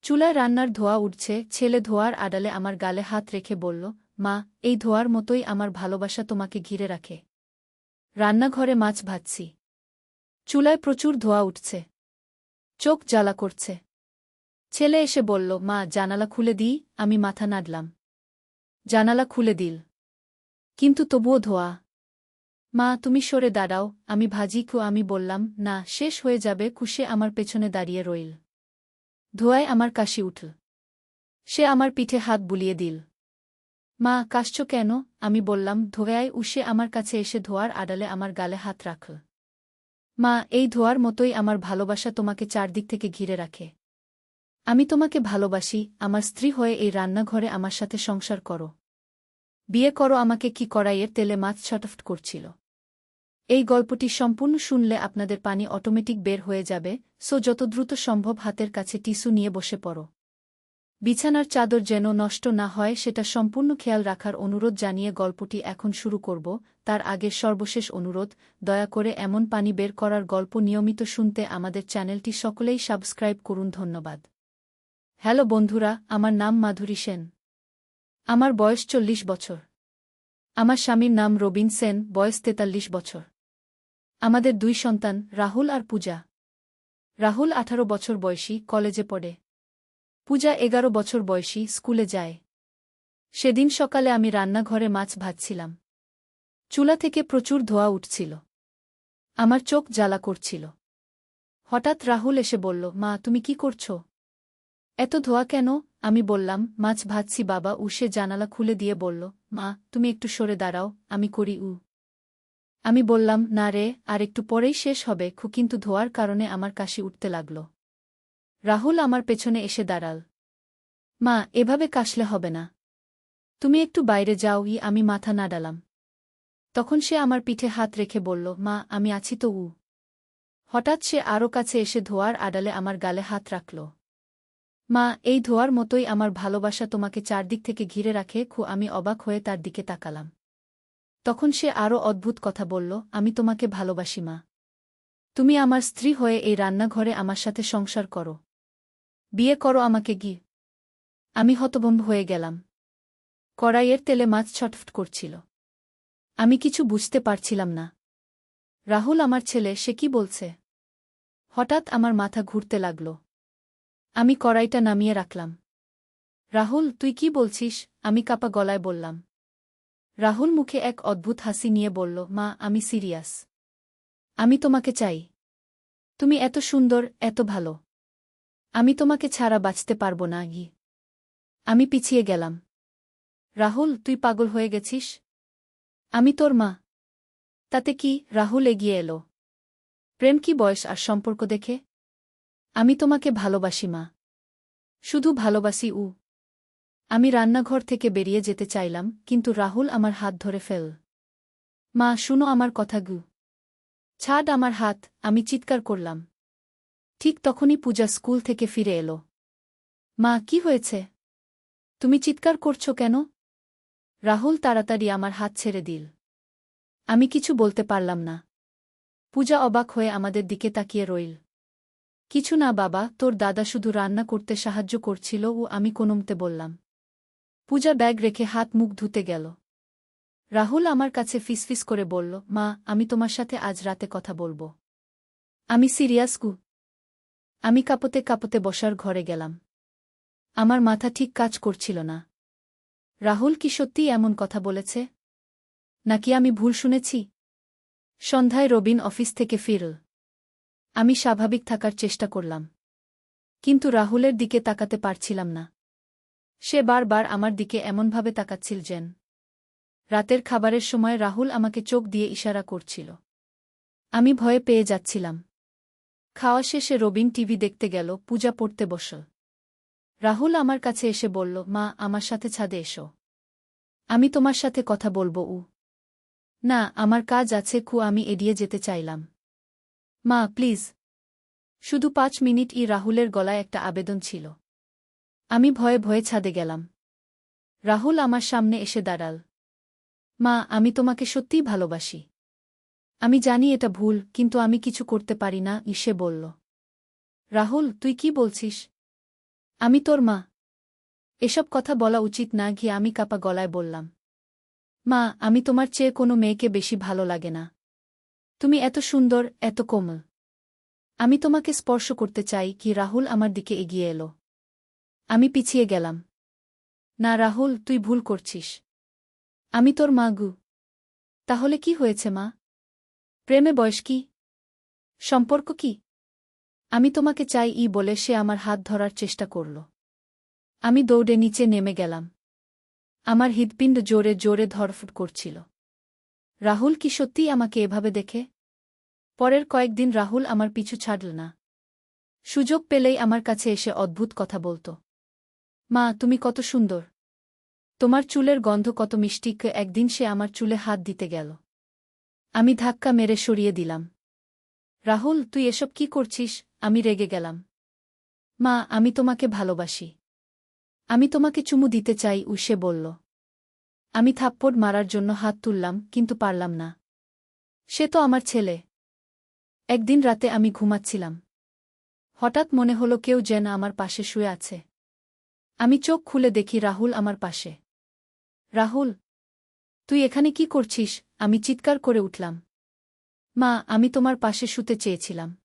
চুলায় রান্নার ধোঁয়া উঠছে, ছেলে ধোঁয়ার আড়ালে আমার গালে হাত রেখে বলল, মা, এই ধোঁয়ার মতোই আমার ভালোবাসা তোমাকে ঘিরে রাখে। রান্নাঘরে মাছ ভাজছি। চুলায় প্রচুর ধোঁয়া উঠছে। চোখ জ্বালা করছে। ছেলে এসে বলল, মা, জানালা খুলে দিই। আমি মাথা নাড়লাম। জানালা খুলে দিল। কিন্তু তবুও ধোঁয়া। মা, তুমি সরে দাঁড়াও, আমি ভাজি। আমি বললাম, না, শেষ হয়ে যাবে। সে আমার পেছনে দাঁড়িয়ে রইল। ধোঁয়ায় আমার কাশি উঠল। সে আমার পিঠে হাত বুলিয়ে দিল। মা, কাশছ কেন? আমি বললাম। ধোঁয়ায় সে আমার কাছে এসে ধোঁয়ার আড়ালে আমার গালে হাত রাখল। মা, এই ধোঁয়ার মতোই আমার ভালোবাসা তোমাকে চারদিক থেকে ঘিরে রাখে। আমি তোমাকে ভালোবাসি। আমার স্ত্রী হয়ে এই রান্নাঘরে আমার সাথে সংসার করো। বিয়ে করো আমাকে। কি কড়াইয়ের তেলে মাছ ছটফট করছিল। এই গল্পটি সম্পূর্ণ শুনলে আপনাদের পানি অটোমেটিক বের হয়ে যাবে, সো যত দ্রুত সম্ভব হাতের কাছে টিস্যু নিয়ে বসে পড়ো। বিছানার চাদর যেন নষ্ট না হয় সেটা সম্পূর্ণ খেয়াল রাখার অনুরোধ জানিয়ে গল্পটি এখন শুরু করব। তার আগে সর্বশেষ অনুরোধ, দয়া করে এমন পানি বের করার গল্প নিয়মিত শুনতে আমাদের চ্যানেলটি সকলেই সাবস্ক্রাইব করুন। ধন্যবাদ। হ্যালো বন্ধুরা, আমার নাম মাধুরী সেন। আমার বয়স 40 বছর। আমার স্বামীর নাম রবিন সেন, বয়স 43 বছর। আমাদের 2 সন্তান, রাহুল আর পূজা। রাহুল 18 বছর বয়সী, কলেজে পড়ে। পূজা 11 বছর বয়সী, স্কুলে যায়। সেদিন সকালে আমি রান্নাঘরে মাছ ভাজছিলাম। চুলা থেকে প্রচুর ধোঁয়া উঠছিল। আমার চোখ জ্বালা করছিল। হঠাৎ রাহুল এসে বলল, মা, তুমি কি করছ? এত ধোঁয়া কেন? আমি বললাম, মাছ ভাজছি বাবা। সে জানালা খুলে দিয়ে বলল, মা, তুমি একটু সরে দাঁড়াও, আমি করি। আমি বললাম, না রে, আর একটু পরেই শেষ হবে। কিন্তু ধোঁয়ার কারণে আমার কাশি উঠতে লাগল। রাহুল আমার পেছনে এসে দাঁড়াল। মা, এভাবে কাশলে হবে না। তুমি একটু বাইরে যাও। আমি মাথা নাড়ালাম। তখন সে আমার পিঠে হাত রেখে বলল, মা, আমি আছি তো। হঠাৎ সে আরও কাছে এসে ধোঁয়ার আড়ালে আমার গালে হাত রাখল। মা, এই ধোঁয়ার মতোই আমার ভালোবাসা তোমাকে চারদিক থেকে ঘিরে রাখে। আমি অবাক হয়ে তার দিকে তাকালাম। তখন সে আরও অদ্ভুত কথা বলল, আমি তোমাকে ভালোবাসি মা। তুমি আমার স্ত্রী হয়ে এই রান্নাঘরে আমার সাথে সংসার করো। বিয়ে করো আমাকে। আমি হতভম্ব হয়ে গেলাম। কড়াইয়ের তেলে মাছ ছটফট করছিল। আমি কিছু বুঝতে পারছিলাম না। রাহুল আমার ছেলে, সে কি বলছে? হঠাৎ আমার মাথা ঘুরতে লাগল। আমি কড়াইটা নামিয়ে রাখলাম। রাহুল, তুই কি বলছিস? আমি কাপা গলায় বললাম। রাহুল মুখে এক অদ্ভুত হাসি নিয়ে বলল, মা, আমি সিরিয়াস। আমি তোমাকে চাই। তুমি এত সুন্দর, এত ভালো। আমি তোমাকে ছাড়া বাঁচতে পারব না। আমি পিছিয়ে গেলাম। রাহুল, তুই পাগল হয়ে গেছিস? আমি তোর মা। তাতে কি? রাহুল এগিয়ে এলো। প্রেম কি বয়স আর সম্পর্ক দেখে? আমি তোমাকে ভালোবাসি মা। শুধু ভালোবাসি। আমি রান্নাঘর থেকে বেরিয়ে যেতে চাইলাম, কিন্তু রাহুল আমার হাত ধরে ফেল। মা, শুনো আমার কথা। ছাড় আমার হাত। আমি চিৎকার করলাম। ঠিক তখনই পূজা স্কুল থেকে ফিরে এলো। মা, কি হয়েছে? তুমি চিৎকার করছো কেন? রাহুল তাড়াতাড়ি আমার হাত ছেড়ে দিল। আমি কিছু বলতে পারলাম না। পূজা অবাক হয়ে আমাদের দিকে তাকিয়ে রইল। কিছু না বাবা, তোর দাদা শুধু রান্না করতে সাহায্য করছিল। আমি কোনোমতে বললাম। পূজা ব্যাগ রেখে হাত মুখ ধুতে গেল। রাহুল আমার কাছে ফিসফিস করে বলল, মা, আমি তোমার সাথে আজ রাতে কথা বলবো। আমি সিরিয়াস। আমি কাঁপতে কাঁপতে বসার ঘরে গেলাম। আমার মাথা ঠিক কাজ করছিল না। রাহুল কি সত্যিই এমন কথা বলেছে? নাকি আমি ভুল শুনেছি? সন্ধ্যায় রবিন অফিস থেকে ফিরল। আমি স্বাভাবিক থাকার চেষ্টা করলাম। কিন্তু রাহুলের দিকে তাকাতে পারছিলাম না। সে বারবার আমার দিকে এমনভাবে তাকাচ্ছিল যেন রাতের খাবারের সময় রাহুল আমাকে চোখ দিয়ে ইশারা করছিল। আমি ভয়ে পেয়ে যাচ্ছিলাম। খাওয়া শেষে রবিন টিভি দেখতে গেল, পূজা পড়তে বসল। রাহুল আমার কাছে এসে বলল, মা, আমার সাথে ছাদে এসো। আমি তোমার সাথে কথা বলবো। না, আমার কাজ আছে। আমি এড়িয়ে যেতে চাইলাম। মা, প্লিজ। শুধু 5 মিনিট। রাহুলের গলায় একটা আবেদন ছিল। আমি ভয়ে ভয়ে ছাদে গেলাম। রাহুল আমার সামনে এসে দাঁড়াল। মা, আমি তোমাকে সত্যিই ভালোবাসি। আমি জানি এটা ভুল, কিন্তু আমি কিছু করতে পারি না। সে বলল। রাহুল, তুই কি বলছিস? আমি তোর মা। এসব কথা বলা উচিত না গিয়ে আমি কাপা গলায় বললাম। মা, আমি তোমার চেয়ে কোনো মেয়েকে বেশি ভালো লাগে না। তুমি এত সুন্দর, এত কোমল। আমি তোমাকে স্পর্শ করতে চাই কি? রাহুল আমার দিকে এগিয়ে এলো। আমি পিছিয়ে গেলাম। না রাহুল, তুই ভুল করছিস। আমি তোর মা গু। তাহলে কি হয়েছে মা? প্রেমে বয়স কি? সম্পর্ক কি? আমি তোমাকে চাই বলে সে আমার হাত ধরার চেষ্টা করল। আমি দৌড়ে নিচে নেমে গেলাম। আমার হৃৎপিণ্ড জোরে জোরে ধড়ফড় করছিল। রাহুল কি সত্যিই আমাকে এভাবে দেখে? পরের কয়েকদিন রাহুল আমার পিছু ছাড়ল না। সুযোগ পেলেই আমার কাছে এসে অদ্ভুত কথা বলত। মা, তুমি কত সুন্দর। তোমার চুলের গন্ধ কত মিষ্টি। একদিন সে আমার চুলে হাত দিতে গেল। আমি ধাক্কা মেরে সরিয়ে দিলাম। রাহুল, তুই এসব কি করছিস? আমি রেগে গেলাম। মা, আমি তোমাকে ভালোবাসি। আমি তোমাকে চুমু দিতে চাই, সে বলল। আমি থাপ্পড় মারার জন্য হাত তুললাম, কিন্তু পারলাম না। সে তো আমার ছেলে। একদিন রাতে আমি ঘুমাচ্ছিলাম। হঠাৎ মনে হলো কেউ যেন আমার পাশে শুয়ে আছে। আমি চোখ খুলে দেখি রাহুল আমার পাশে। রাহুল, তুই এখানে কি করছিস? আমি চিৎকার করে উঠলাম। মা, আমি তোমার পাশে শুতে চেয়েছিলাম।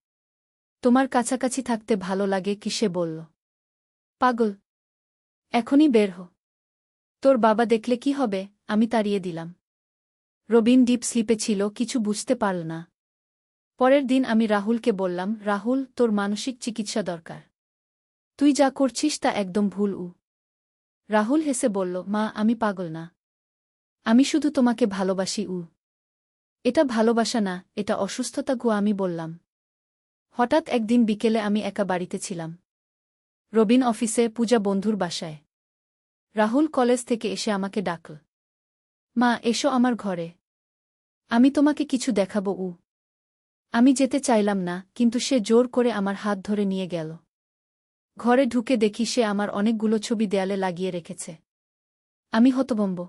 তোমার কাছাকাছি থাকতে ভালো লাগে কি? সে বলল। পাগল, এখনই বের হ। তোর বাবা দেখলে কি হবে? আমি তাড়িয়ে দিলাম। রবিন ডিপ স্লিপে ছিল, কিছু বুঝতে পারল না। পরের দিন আমি রাহুলকে বললাম, রাহুল, তোর মানসিক চিকিৎসা দরকার। তুই যা করছিস তা একদম ভুল। রাহুল হেসে বলল, মা, আমি পাগল না। আমি শুধু তোমাকে ভালোবাসি। এটা ভালোবাসা না, এটা অসুস্থতা গো। আমি বললাম। হঠাৎ একদিন বিকেলে আমি একা বাড়িতে ছিলাম। রবিন অফিসে, পূজা বন্ধুর বাসায়। রাহুল কলেজ থেকে এসে আমাকে ডাকল। মা, এসো আমার ঘরে। আমি তোমাকে কিছু দেখাবো। আমি যেতে চাইলাম না, কিন্তু সে জোর করে আমার হাত ধরে নিয়ে গেল। ঘরে ঢুকে দেখি সে আমার অনেকগুলো ছবি দেয়ালে লাগিয়ে রেখেছে। আমি হতভম্ব।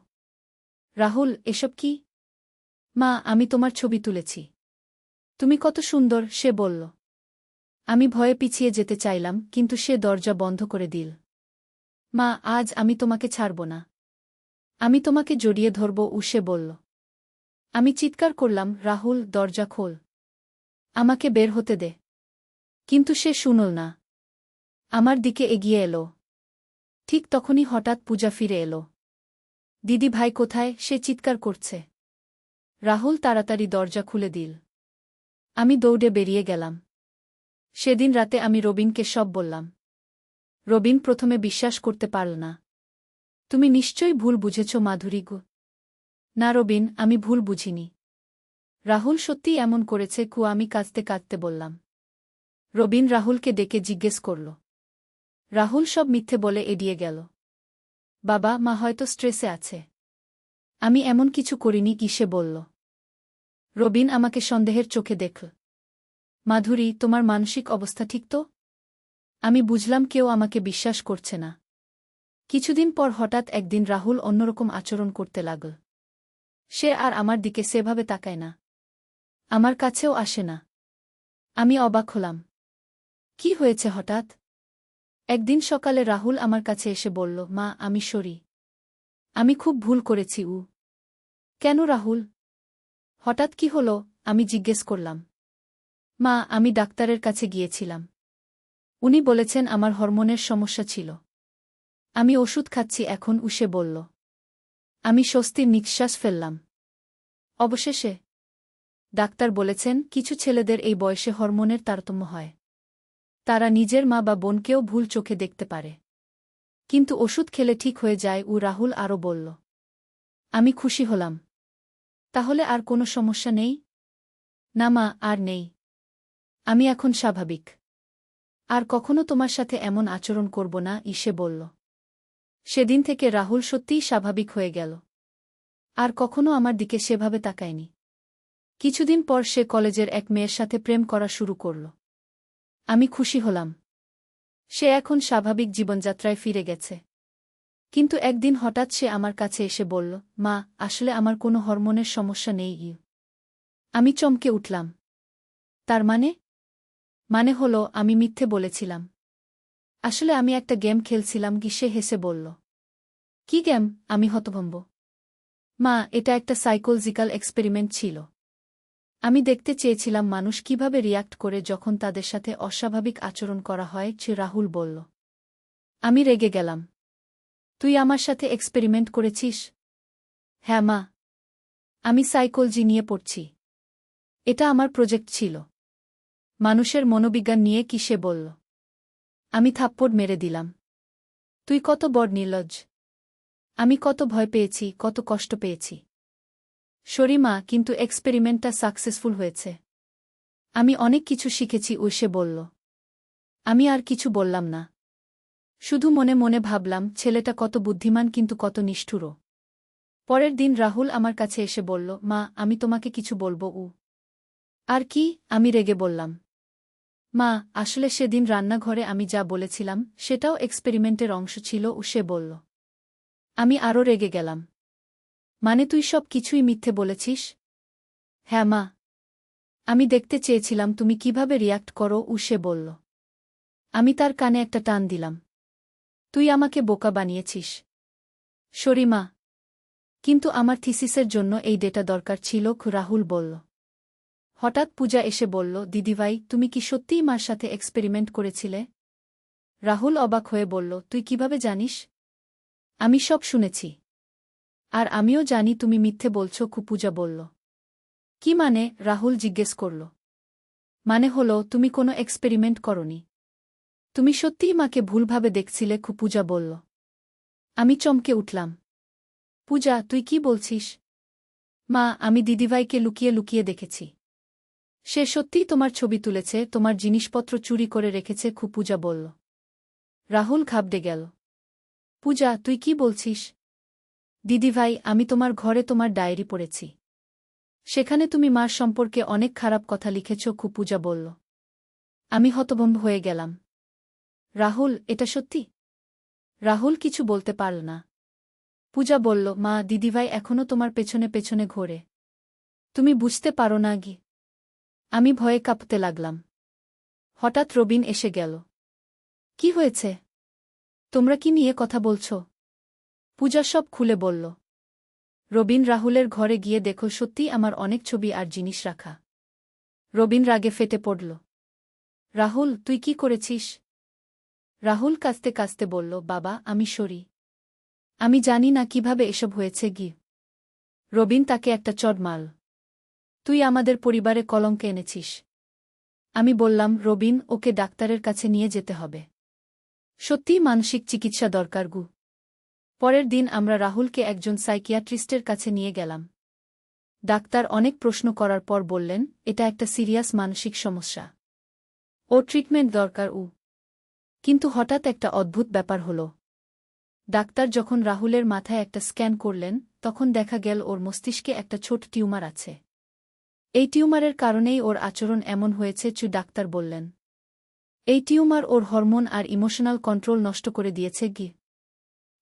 রাহুল, এসব কি? মা, আমি তোমার ছবি তুলেছি। তুমি কত সুন্দর, সে বলল। আমি ভয়ে পিছিয়ে যেতে চাইলাম, কিন্তু সে দরজা বন্ধ করে দিল। মা, আজ আমি তোমাকে ছাড়ব না। আমি তোমাকে জড়িয়ে ধরব, সে বলল। আমি চিৎকার করলাম, রাহুল, দরজা খোল। আমাকে বের হতে দে। কিন্তু সে শুনল না। আমার দিকে এগিয়ে এলো। ঠিক তখনই হঠাৎ পূজা ফিরে এলো। দিদি ভাই কোথায়? সে চিৎকার করছে। রাহুল তাড়াতাড়ি দরজা খুলে দিল। আমি দৌড়ে বেরিয়ে গেলাম। সেদিন রাতে আমি রবিনকে সব বললাম। রবিন প্রথমে বিশ্বাস করতে পারল না। তুমি নিশ্চয়ই ভুল বুঝেছ মাধুরী গো। না রবিন, আমি ভুল বুঝিনি। রাহুল সত্যিই এমন করেছে। আমি কাঁদতে কাঁদতে বললাম। রবিন রাহুলকে ডেকে জিজ্ঞেস করল। রাহুল সব মিথ্যে বলে এড়িয়ে গেল। বাবা, মা হয়তো স্ট্রেসে আছে। আমি এমন কিছু করিনি, সে বলল। রবিন আমাকে সন্দেহের চোখে দেখল। মাধুরী, তোমার মানসিক অবস্থা ঠিক তো? আমি বুঝলাম কেউ আমাকে বিশ্বাস করছে না। কিছুদিন পর হঠাৎ একদিন রাহুল অন্যরকম আচরণ করতে লাগল। সে আর আমার দিকে সেভাবে তাকায় না। আমার কাছেও আসে না। আমি অবাক হলাম। কি হয়েছে হঠাৎ? একদিন সকালে রাহুল আমার কাছে এসে বলল, মা, আমি সরি। আমি খুব ভুল করেছি। কেন রাহুল? হঠাৎ কি হলো? আমি জিজ্ঞেস করলাম। মা, আমি ডাক্তারের কাছে গিয়েছিলাম। উনি বলেছেন আমার হরমোনের সমস্যা ছিল। আমি ওষুধ খাচ্ছি এখন, সে বলল। আমি স্বস্তির নিঃশ্বাস ফেললাম। অবশেষে ডাক্তার বলেছেন কিছু ছেলেদের এই বয়সে হরমোনের তারতম্য হয়। তারা নিজের মা বা বোনকেও ভুল চোখে দেখতে পারে। কিন্তু ওষুধ খেলে ঠিক হয়ে যায়। রাহুল আরও বলল। আমি খুশি হলাম। তাহলে আর কোনো সমস্যা নেই? না মা, আর নেই। আমি এখন স্বাভাবিক। আর কখনো তোমার সাথে এমন আচরণ করব না, সে বলল। সেদিন থেকে রাহুল সত্যিই স্বাভাবিক হয়ে গেল। আর কখনো আমার দিকে সেভাবে তাকায়নি। কিছুদিন পর সে কলেজের এক মেয়ের সাথে প্রেম করা শুরু করল। আমি খুশি হলাম। সে এখন স্বাভাবিক জীবনযাত্রায় ফিরে গেছে। কিন্তু একদিন হঠাৎ সে আমার কাছে এসে বলল, মা, আসলে আমার কোনো হরমোনের সমস্যা নেই। আমি চমকে উঠলাম। তার মানে? মানে হলো আমি মিথ্যে বলেছিলাম। আসলে আমি একটা গেম খেলছিলাম কি সে হেসে বলল। কি গেম? আমি হতভম্ব। মা, এটা একটা সাইকোলজিক্যাল এক্সপেরিমেন্ট ছিল। আমি দেখতে চেয়েছিলাম মানুষ কিভাবে রিয়্যাক্ট করে যখন তাদের সাথে অস্বাভাবিক আচরণ করা হয়, রাহুল বলল। আমি রেগে গেলাম। তুই আমার সাথে এক্সপেরিমেন্ট করেছিস? হ্যাঁ মা। আমি সাইকোলজি নিয়ে পড়ছি। এটা আমার প্রজেক্ট ছিল। মানুষের মনোবিজ্ঞান নিয়ে কি সে বলল। আমি থাপ্পড় মেরে দিলাম। তুই কত বড় নির্লজ্জ! আমি কত ভয় পেয়েছি, কত কষ্ট পেয়েছি। সরি মা, কিন্তু এক্সপেরিমেন্টটা সাকসেসফুল হয়েছে। আমি অনেক কিছু শিখেছি, সে বলল। আমি আর কিছু বললাম না। শুধু মনে মনে ভাবলাম ছেলেটা কত বুদ্ধিমান কিন্তু কত নিষ্ঠুরও। পরের দিন রাহুল আমার কাছে এসে বলল, মা, আমি তোমাকে কিছু বলবো। আর কি? আমি রেগে বললাম। মা, আসলে সেদিন রান্নাঘরে আমি যা বলেছিলাম সেটাও এক্সপেরিমেন্টের অংশ ছিল, সে বলল। আমি আরও রেগে গেলাম। মানে তুই সব কিছুই মিথ্যে বলেছিস? হ্যাঁ মা। আমি দেখতে চেয়েছিলাম তুমি কিভাবে রিয়্যাক্ট করো, সে বলল। আমি তার কানে একটা টান দিলাম। তুই আমাকে বোকা বানিয়েছিস। সরি মা। কিন্তু আমার থিসিসের জন্য এই ডেটা দরকার ছিল, রাহুল বলল। হঠাৎ পূজা এসে বলল, দিদিভাই, তুমি কি সত্যিই মার সাথে এক্সপেরিমেন্ট করেছিলে? রাহুল অবাক হয়ে বলল, তুই কিভাবে জানিস? আমি সব শুনেছি। আর আমিও জানি তুমি মিথ্যে বলছ, পূজা বলল। কি মানে? রাহুল জিজ্ঞেস করল। মানে হলো তুমি কোনো এক্সপেরিমেন্ট করনি। তুমি সত্যিই মাকে ভুলভাবে দেখছিলে, পূজা বলল। আমি চমকে উঠলাম। পূজা, তুই কি বলছিস? মা, আমি দিদিভাইকে লুকিয়ে লুকিয়ে দেখেছি। সে সত্যিই তোমার ছবি তুলেছে, তোমার জিনিসপত্র চুরি করে রেখেছে, পূজা বলল। রাহুল ঘাবড়ে গেল। পূজা, তুই কি বলছিস? দিদিভাই, আমি তোমার ঘরে তোমার ডায়েরি পড়েছি। সেখানে তুমি মার সম্পর্কে অনেক খারাপ কথা লিখেছ, পূজা বলল। আমি হতভম্ব হয়ে গেলাম। রাহুল, এটা সত্যি? রাহুল কিছু বলতে পারল না। পূজা বলল, মা, দিদিভাই এখনও তোমার পেছনে পেছনে ঘোরে। তুমি বুঝতে পারো না কি? আমি ভয়ে কাঁপতে লাগলাম। হঠাৎ রবিন এসে গেল। কি হয়েছে? তোমরা কি নিয়ে কথা বলছ? পূজা সব খুলে বলল। রবিন রাহুলের ঘরে গিয়ে দেখো সত্যিই আমার অনেক ছবি আর জিনিস রাখা। রবিন রাগে ফেটে পড়ল। রাহুল, তুই কি করেছিস? রাহুল কাঁদতে কাঁদতে বলল, বাবা, আমি সরি। আমি জানি না কিভাবে এসব হয়েছে। রবিন তাকে একটা চড় মারল। তুই আমাদের পরিবারে কলঙ্ক এনেছিস। আমি বললাম, রবিন, ওকে ডাক্তারের কাছে নিয়ে যেতে হবে। সত্যিই মানসিক চিকিৎসা দরকার। পরের দিন আমরা রাহুলকে একজন সাইকিয়াট্রিস্টের কাছে নিয়ে গেলাম। ডাক্তার অনেক প্রশ্ন করার পর বললেন, এটা একটা সিরিয়াস মানসিক সমস্যা। ও ট্রিটমেন্ট দরকার। কিন্তু হঠাৎ একটা অদ্ভুত ব্যাপার হল। ডাক্তার যখন রাহুলের মাথায় একটা স্ক্যান করলেন, তখন দেখা গেল ওর মস্তিষ্কে একটা ছোট টিউমার আছে। এই টিউমারের কারণেই ওর আচরণ এমন হয়েছে, ডাক্তার বললেন। এই টিউমার ওর হরমোন আর ইমোশনাল কন্ট্রোল নষ্ট করে দিয়েছে।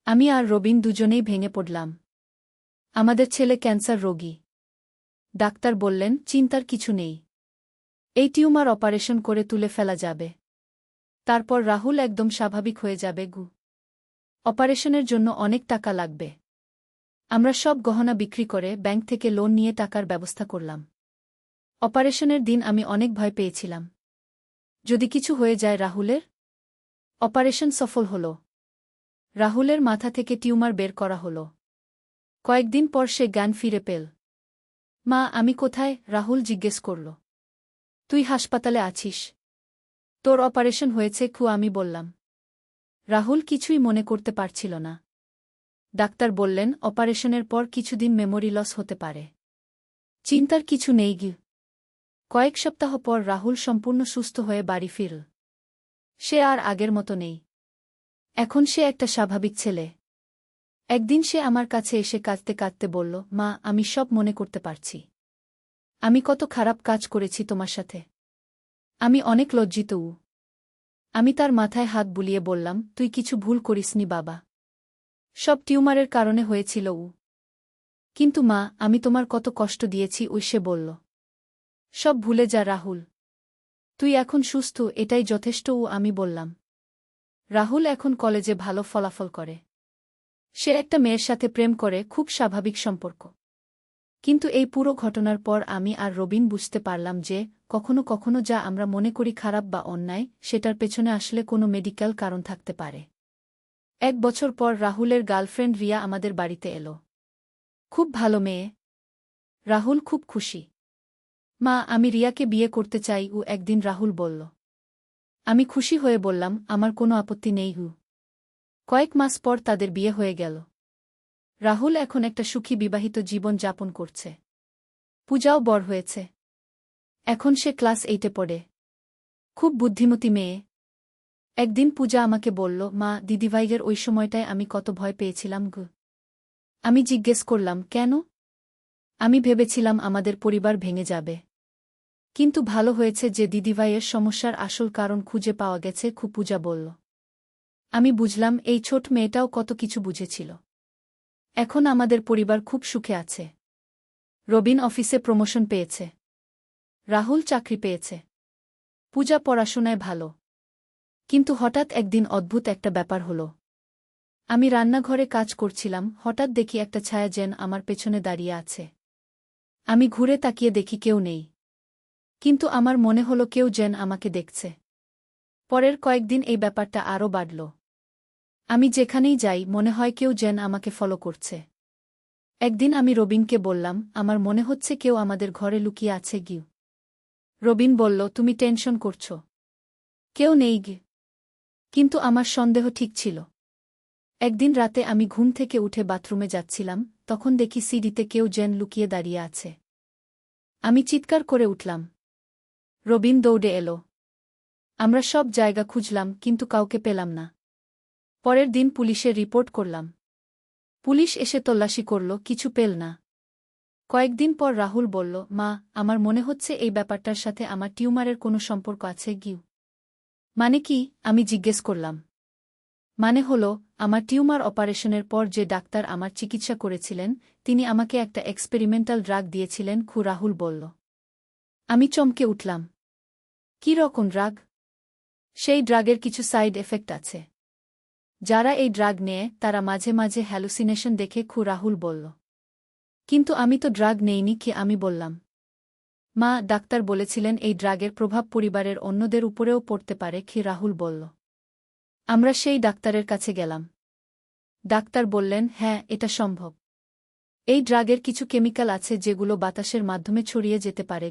আমি আর রবিন দুজনেই ভেঙে পড়লাম। আমাদের ছেলে ক্যান্সার রোগী। ডাক্তার বললেন, চিন্তার কিছু নেই। এই টিউমার অপারেশন করে তুলে ফেলা যাবে। তারপর রাহুল একদম স্বাভাবিক হয়ে যাবে। অপারেশনের জন্য অনেক টাকা লাগবে। আমরা সব গহনা বিক্রি করে ব্যাংক থেকে লোন নিয়ে টাকার ব্যবস্থা করলাম। অপারেশনের দিন আমি অনেক ভয় পেয়েছিলাম। যদি কিছু হয়ে যায় রাহুলের। অপারেশন সফল হল। রাহুলের মাথা থেকে টিউমার বের করা হল। কয়েকদিন পর সে জ্ঞান ফিরে পেল। মা, আমি কোথায়? রাহুল জিজ্ঞেস করল। তুই হাসপাতালে আছিস। তোর অপারেশন হয়েছে, আমি বললাম। রাহুল কিছুই মনে করতে পারছিল না। ডাক্তার বললেন, অপারেশনের পর কিছুদিন মেমোরি লস হতে পারে। চিন্তার কিছু নেই। কয়েক সপ্তাহ পর রাহুল সম্পূর্ণ সুস্থ হয়ে বাড়ি ফিরল। সে আর আগের মতো নেই। এখন সে একটা স্বাভাবিক ছেলে। একদিন সে আমার কাছে এসে কাঁদতে কাঁদতে বলল, মা, আমি সব মনে করতে পারছি। আমি কত খারাপ কাজ করেছি তোমার সাথে। আমি অনেক লজ্জিত। আমি তার মাথায় হাত বুলিয়ে বললাম, তুই কিছু ভুল করিসনি বাবা। সব টিউমারের কারণে হয়েছিল। কিন্তু মা, আমি তোমার কত কষ্ট দিয়েছি, সে বলল। সব ভুলে যা রাহুল। তুই এখন সুস্থ, এটাই যথেষ্ট। আমি বললাম। রাহুল এখন কলেজে ভালো ফলাফল করে। সে একটা মেয়ের সাথে প্রেম করে, খুব স্বাভাবিক সম্পর্ক। কিন্তু এই পুরো ঘটনার পর আমি আর রবিন বুঝতে পারলাম যে কখনো কখনো যা আমরা মনে করি খারাপ বা অন্যায়, সেটার পেছনে আসলে কোনো মেডিকেল কারণ থাকতে পারে। 1 বছর পর রাহুলের গার্লফ্রেন্ড রিয়া আমাদের বাড়িতে এলো। খুব ভালো মেয়ে। রাহুল খুব খুশি। মা, আমি রিয়াকে বিয়ে করতে চাই। একদিন রাহুল বলল। আমি খুশি হয়ে বললাম, আমার কোনো আপত্তি নেই। কয়েক মাস পর তাদের বিয়ে হয়ে গেল। রাহুল এখন একটা সুখী বিবাহিত জীবন যাপন করছে। পূজাও বড় হয়েছে। এখন সে ক্লাস 8-এ পড়ে। খুব বুদ্ধিমতী মেয়ে। একদিন পূজা আমাকে বলল, মা, দিদিভাইয়ের ওই সময়টায় আমি কত ভয় পেয়েছিলাম গো। আমি জিজ্ঞেস করলাম, কেন? আমি ভেবেছিলাম আমাদের পরিবার ভেঙে যাবে। কিন্তু ভালো হয়েছে যে দিদিভাইয়ের সমস্যার আসল কারণ খুঁজে পাওয়া গেছে। পূজা বলল। আমি বুঝলাম এই ছোট মেয়েটাও কত কিছু বুঝেছিল। এখন আমাদের পরিবার খুব সুখে আছে। রবিন অফিসে প্রমোশন পেয়েছে। রাহুল চাকরি পেয়েছে। পূজা পড়াশোনায় ভালো। কিন্তু হঠাৎ একদিন অদ্ভুত একটা ব্যাপার হলো। আমি রান্নাঘরে কাজ করছিলাম, হঠাৎ দেখি একটা ছায়া যেন আমার পেছনে দাঁড়িয়ে আছে। আমি ঘুরে তাকিয়ে দেখি কেউ নেই। কিন্তু আমার মনে হলো কেউ যেন আমাকে দেখছে। পরের কয়েকদিন এই ব্যাপারটা আরও বাড়ল। আমি যেখানেই যাই মনে হয় কেউ যেন আমাকে ফলো করছে। একদিন আমি রবিনকে বললাম, আমার মনে হচ্ছে কেউ আমাদের ঘরে লুকিয়ে আছে গিয়ে। রবিন বলল, তুমি টেনশন করছ। কেউ নেই গিয়ে। কিন্তু আমার সন্দেহ ঠিক ছিল। একদিন রাতে আমি ঘুম থেকে উঠে বাথরুমে যাচ্ছিলাম, তখন দেখি সিঁড়িতে কেউ যেন লুকিয়ে দাঁড়িয়ে আছে। আমি চিৎকার করে উঠলাম। রবিন দৌড়ে এলো। আমরা সব জায়গা খুঁজলাম, কিন্তু কাউকে পেলাম না। পরের দিন পুলিশে রিপোর্ট করলাম। পুলিশ এসে তল্লাশি করল, কিছু পেল না। কয়েকদিন পর রাহুল বলল, মা, আমার মনে হচ্ছে এই ব্যাপারটার সাথে আমার টিউমারের কোনো সম্পর্ক আছে গিয়ে। মানে কি? আমি জিজ্ঞেস করলাম। মানে হলো, আমার টিউমার অপারেশনের পর যে ডাক্তার আমার চিকিৎসা করেছিলেন, তিনি আমাকে একটা এক্সপেরিমেন্টাল ড্রাগ দিয়েছিলেন। রাহুল বলল। আমি চমকে উঠলাম। কী রকম ড্রাগ? সেই ড্রাগের কিছু সাইড এফেক্ট আছে। যারা এই ড্রাগ নেয় তারা মাঝে মাঝে হ্যালুসিনেশন দেখে। রাহুল বলল। কিন্তু আমি তো ড্রাগ নেইনি। আমি বললাম। মা, ডাক্তার বলেছিলেন এই ড্রাগের প্রভাব পরিবারের অন্যদের উপরেও পড়তে পারে। রাহুল বলল। আমরা সেই ডাক্তারের কাছে গেলাম। ডাক্তার বললেন, হ্যাঁ, এটা সম্ভব। এই ড্রাগের কিছু কেমিক্যাল আছে যেগুলো বাতাসের মাধ্যমে ছড়িয়ে যেতে পারে।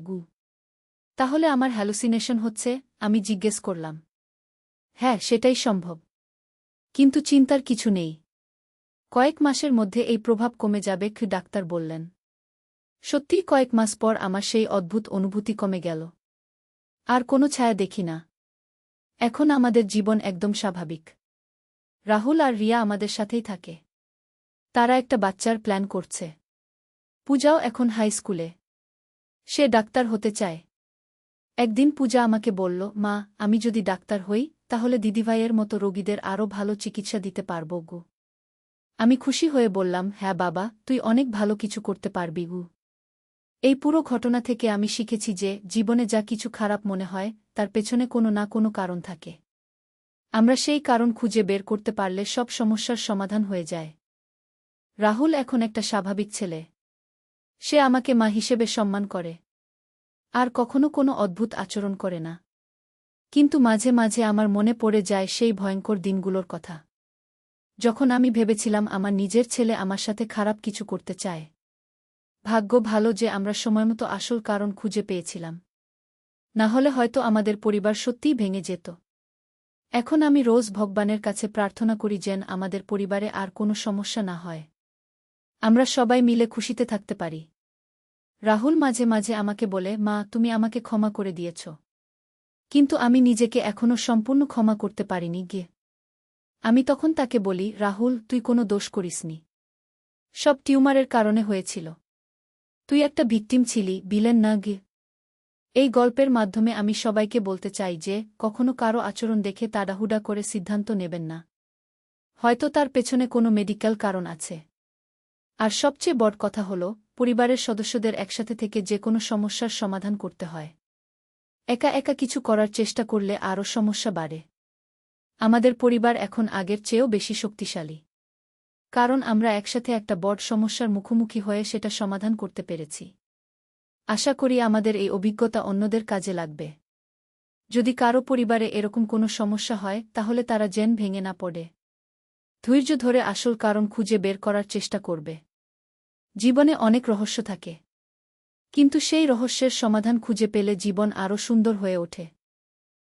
তাহলে আমার হ্যালুসিনেশন হচ্ছে? আমি জিজ্ঞেস করলাম। হ্যাঁ, সেটাই সম্ভব। কিন্তু চিন্তার কিছু নেই। কয়েক মাসের মধ্যে এই প্রভাব কমে যাবে। ডাক্তার বললেন। সত্যিই কয়েক মাস পর আমার সেই অদ্ভুত অনুভূতি কমে গেল। আর কোনো ছায়া দেখি না। এখন আমাদের জীবন একদম স্বাভাবিক। রাহুল আর রিয়া আমাদের সাথেই থাকে। তারা একটা বাচ্চার প্ল্যান করছে। পূজাও এখন হাই স্কুলে। সে ডাক্তার হতে চায়। একদিন পূজা আমাকে বলল, মা, আমি যদি ডাক্তার হই তাহলে দিদিভাইয়ের মতো রোগীদের আরও ভালো চিকিৎসা দিতে পারব গো। আমি খুশি হয়ে বললাম, হ্যাঁ বাবা, তুই অনেক ভালো কিছু করতে পারবি গু। এই পুরো ঘটনা থেকে আমি শিখেছি যে জীবনে যা কিছু খারাপ মনে হয় তার পেছনে কোনো না কোনো কারণ থাকে। আমরা সেই কারণ খুঁজে বের করতে পারলে সব সমস্যার সমাধান হয়ে যায়। রাহুল এখন একটা স্বাভাবিক ছেলে। সে আমাকে মা হিসেবে সম্মান করে। আর কখনো কোনো অদ্ভুত আচরণ করে না। কিন্তু মাঝে মাঝে আমার মনে পড়ে যায় সেই ভয়ঙ্কর দিনগুলোর কথা, যখন আমি ভেবেছিলাম আমার নিজের ছেলে আমার সাথে খারাপ কিছু করতে চায়। ভাগ্য ভালো যে আমরা সময়মতো আসল কারণ খুঁজে পেয়েছিলাম। না হলে হয়তো আমাদের পরিবার সত্যিই ভেঙে যেত। এখন আমি রোজ ভগবানের কাছে প্রার্থনা করি যেন আমাদের পরিবারে আর কোনো সমস্যা না হয়। আমরা সবাই মিলে খুশিতে থাকতে পারি। রাহুল মাঝে মাঝে আমাকে বলে, মা, তুমি আমাকে ক্ষমা করে দিয়েছ। কিন্তু আমি নিজেকে এখনও সম্পূর্ণ ক্ষমা করতে পারিনি গিয়ে। আমি তখন তাকে বলি, রাহুল, তুই কোনো দোষ করিসনি। সব টিউমারের কারণে হয়েছিল। তুই একটা ভিকটিম ছিলি, বিলেন না গিয়ে। এই গল্পের মাধ্যমে আমি সবাইকে বলতে চাই যে কখনো কারো আচরণ দেখে তাড়াহুড়া করে সিদ্ধান্ত নেবেন না। হয়তো তার পেছনে কোনো মেডিকেল কারণ আছে। আর সবচেয়ে বড় কথা হল, পরিবারের সদস্যদের একসাথে থেকে যে কোনো সমস্যার সমাধান করতে হয়। একা একা কিছু করার চেষ্টা করলে আরও সমস্যা বাড়ে। আমাদের পরিবার এখন আগের চেয়েও বেশি শক্তিশালী। কারণ আমরা একসাথে একটা বড় সমস্যার মুখোমুখি হয়ে সেটা সমাধান করতে পেরেছি। আশা করি আমাদের এই অভিজ্ঞতা অন্যদের কাজে লাগবে। যদি কারো পরিবারে এরকম কোনো সমস্যা হয় তাহলে তারা যেন ভেঙে না পড়ে। ধৈর্য ধরে আসল কারণ খুঁজে বের করার চেষ্টা করবে। জীবনে অনেক রহস্য থাকে, কিন্তু সেই রহস্যের সমাধান খুঁজে পেলে জীবন আরও সুন্দর হয়ে ওঠে।